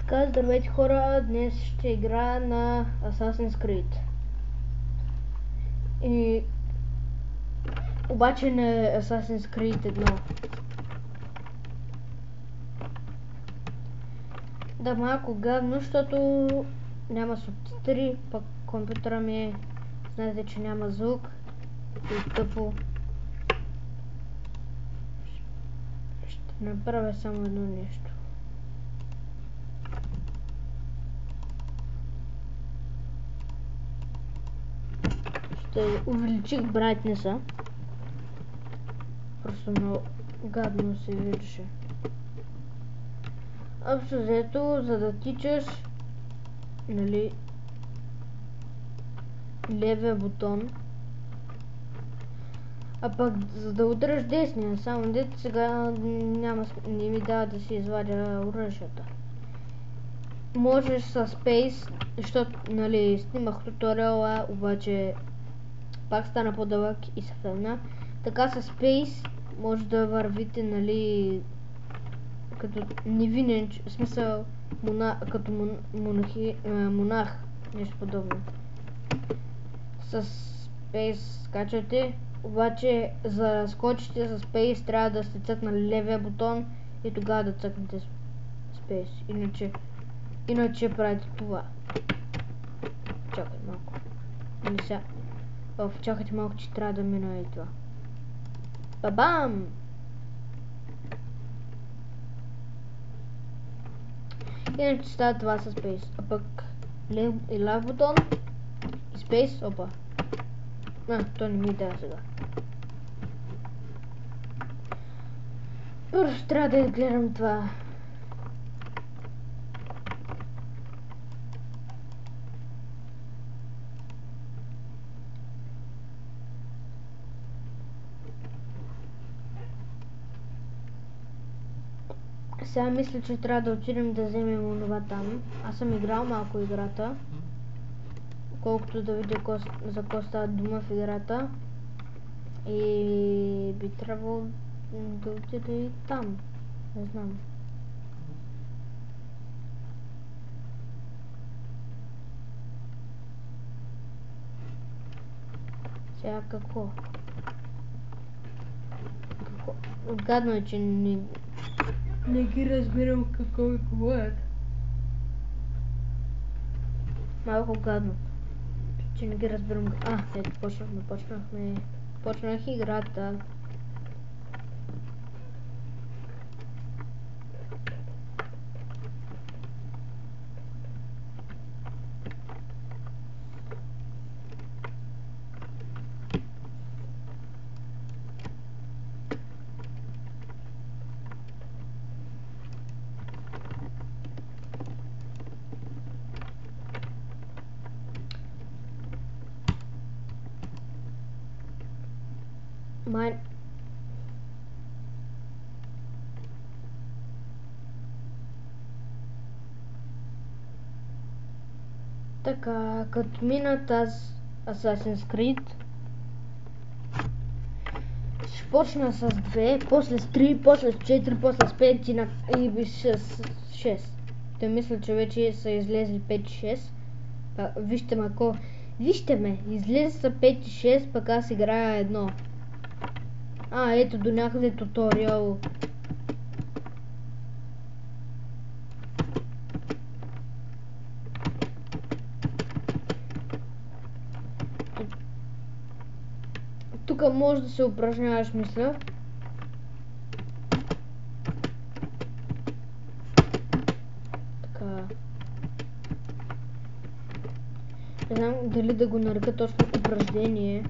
Така, здравейте хора, днес ще играя на Assassin's Creed. И... обаче не Assassin's Creed 1. Да, малко гадно, защото няма субтитри, пък компютъра ми е... знаете, че няма звук и тъпо. Ще направя само едно нещо. Ще увеличих брайтнеса. Просто много гадно се виждаше. Общо взето, за да тичаш, нали, левия бутон, а пък за да удръж десния, само дето сега не ми дава да си извадя оръжията. Можеш с Space, защото, нали, снимах туториала, обаче пак стана по-дълъг и се фълна. Така с Space може да вървите, нали, като невинен, в смисъл, като монах, нещо подобно. С Space скачате, обаче за да скочите с Space трябва да сте цъкнали левия бутон и тогава да цъкнете Space. Иначе правите това. Чакай малко. Или сега. Чакайте малко, че трябва да мина и това. Бабам! Иначе става това с Space. А пък лев бутон и Space, опа. То не ми дава сега. Първо трябва да изгледам това. Сега мисля, че трябва да отидем да вземем онова там. Аз съм играл малко играта. Колкото да видя за какво става дума в играта. И би трябвало да отида и там. Не знам. Сега какво? Гадно е, че не ги разбирам какво ми говорят. Малко гадно, че не ги разбирам. Ето почнах играта. Така, като мина тази Assassin's Creed, ще почна с 2, после с 3, после с 4, после с 5 и с 6. Те мисля, че вече са излезли 5 и 6. Вижте ме, излезе са 5 и 6, пък аз играя едно. Ето до някъде туториал. Тук може да се упражняваш, мисля. Така. Не знам дали да го нарека точно упражнение.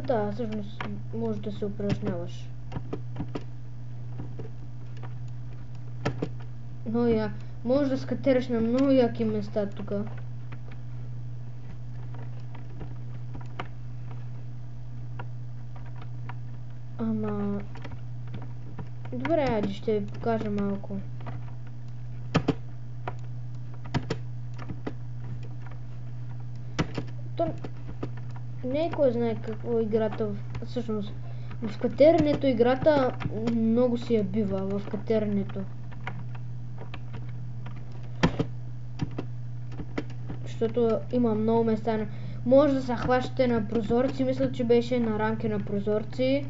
Да, всъщност може да се упражняваш. Но може да скатераш на много яки места тук. Добре, айде ще ви покажа малко. Не е кой знае какво играта всъщност. В катеренето играта много си я бива в катеренето. Защото има много места. Може да се хващате на прозорци. Мисля, че беше на рамки на прозорци.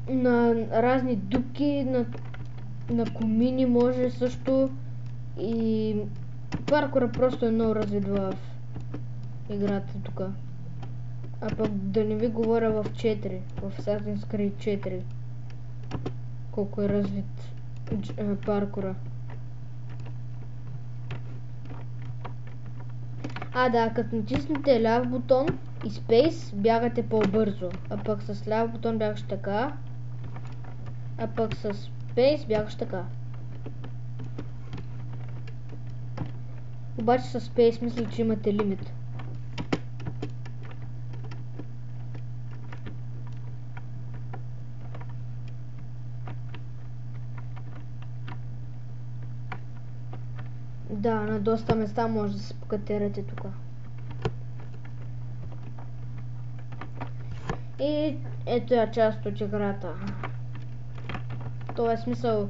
На разни дупки, на комини може също. И паркура просто е много развит в играта тук. А пък да не ви говоря в 4, в Assassin's Creed 4. Колко е развит паркура. Да, като натиснете ляв бутон и Space, бягате по-бързо. А пък с ляв бутон бягаш така. А пък с Space бягаш така. Обаче с Space мисля, че имате лимит. Да, на доста места може да се покатерате тук. И ето е част от играта. Това е смисъл.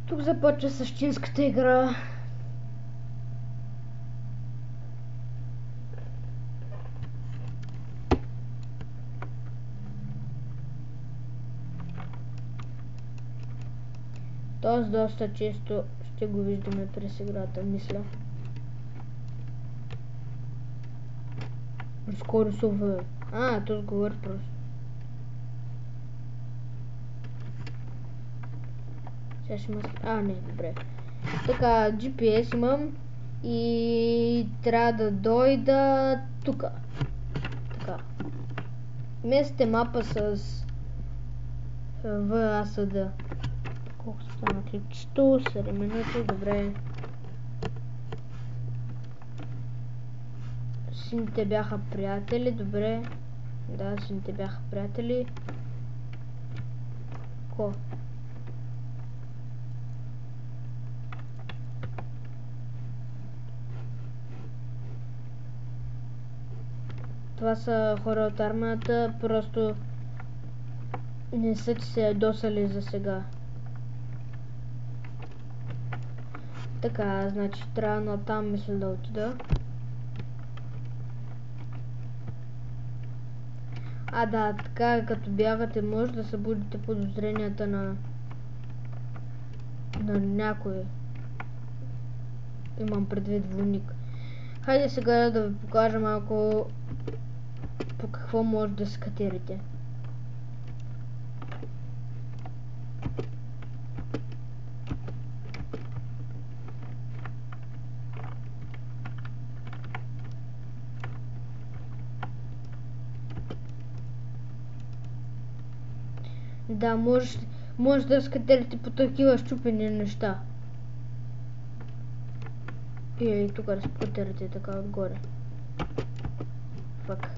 Тук започва същинската игра. Тоест доста често ще го виждаме през играта, мисля. Скоро сува. То говори просто. Сега ще има... не, добре. Така, GPS имам и трябва да дойда тука. Така. Местите мапа с VASD. Колко стана клипчето? 7 минути, добре. Сините бяха приятели, добре. Да, сините бяха приятели. Ко? Това са хора от армията, просто не са че се ядосали за сега. Така, значи трябва на там мисля да отида. Да, така като бягате може да събудите подозренията на някой. Имам предвид войник. Хайде сега да ви покажа малко по какво може да се катерите. Да, може да скатерите по такива щупени неща. И тук да скатерите така отгоре. Фак.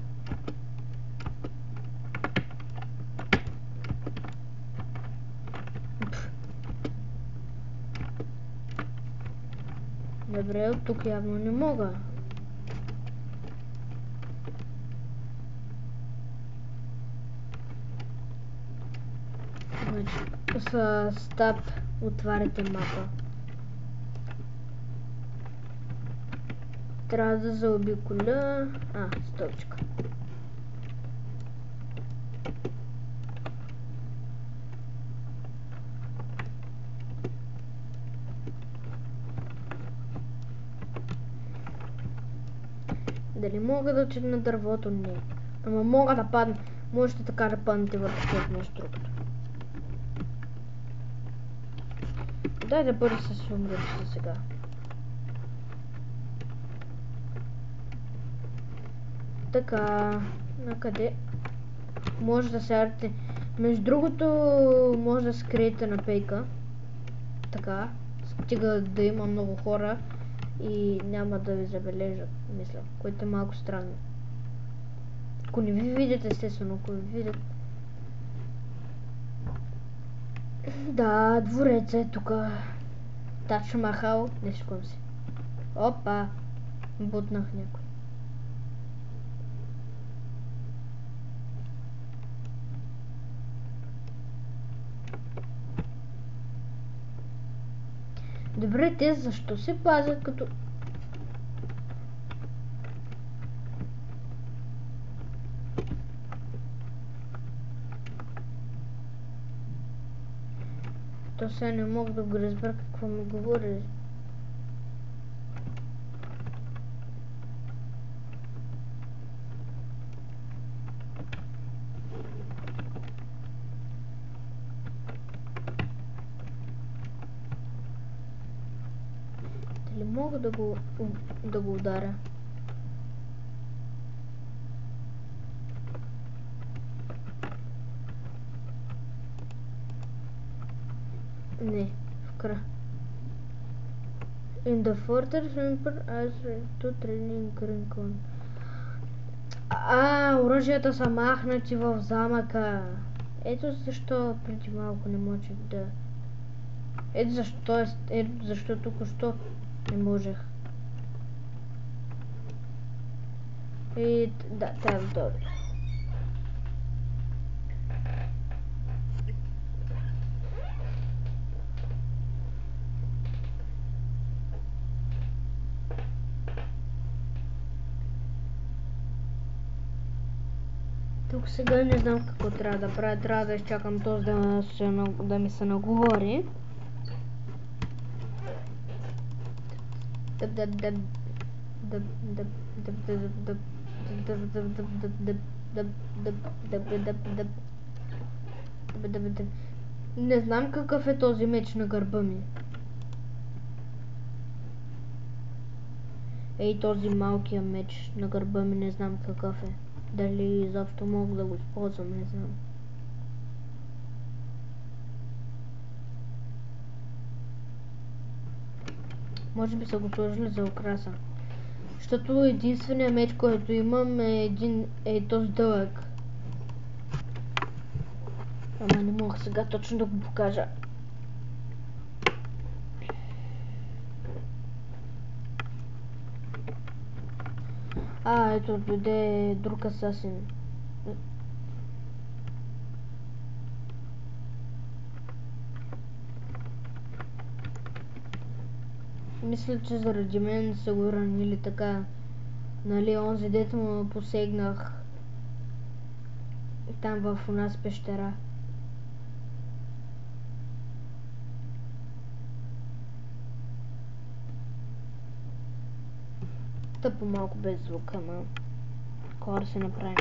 Добре, от тук явно не мога. Значи, с таб отваряте мапа. Трябва да заобиколя... стопчика. Дали мога да отида на дървото? Не. Ама мога да падна. Можете така да паднете върху този конструктор. Дай да бъде с умръчета сега. Така, накъде? Може да сядете. Между другото, може да скриете на пейка. Така, стига да има много хора и няма да ви забележат, мисля, което е малко странно. Ако не ви видят, естествено, ако ви видят. Да, двореца е тука. Тадж Махал, не шком си. Опа, бутнах някой. Добре, те защо се пазят като... То сега не мога да го разбера какво ми говори. Дали мога да го ударя? Не, в края. In the further remember as to training Rincon. Оръжията са махнати в замъка. Ето защо преди малко не можех да... Ето защо току-що не можех. И да, трябва да дойде. Тук сега не знам какво трябва да правя. Трябва да изчакам този да ми се наговори. Не знам какъв е този меч на гърба ми. Ей, този малкия меч на гърба ми не знам какъв е. Дали изобщо мога да го използвам, не знам. Може би са го сложили за украса. Защото единственият меч, който имам е този дълъг. Ама не мога сега точно да го покажа. Ето дойде друг асасин. Мисля, че заради мен са го ранили така. Нали, онзи дето му посегнах там в нас пещера. Тъпо малко без звука, ама хора се направи.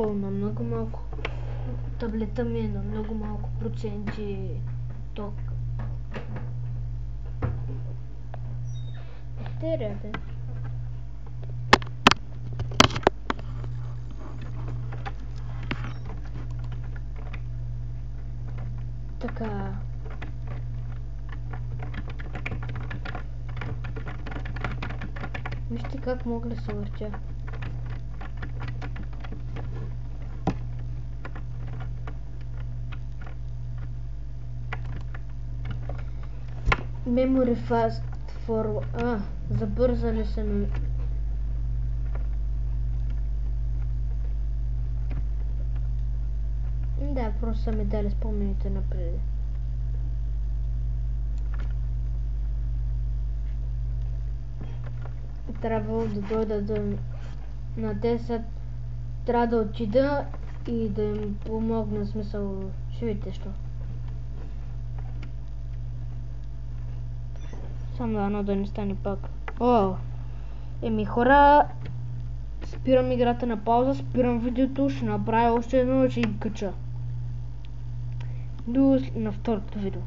На много малко. Таблета ми е на много малко проценти ток. Теряте. Така. Вижте как мога да се въртя. Memory fast forward. Забързали се ми. Да, просто са ми дали спомените напред. Трябвало да дойда на 10. Трябва да отида и да им помогна, в смисъл, ще видите що. Само едно да не стане пак. Еми хора, спирам играта на пауза, спирам видеото, ще направя още едно и ще ги кача. До на второто видео.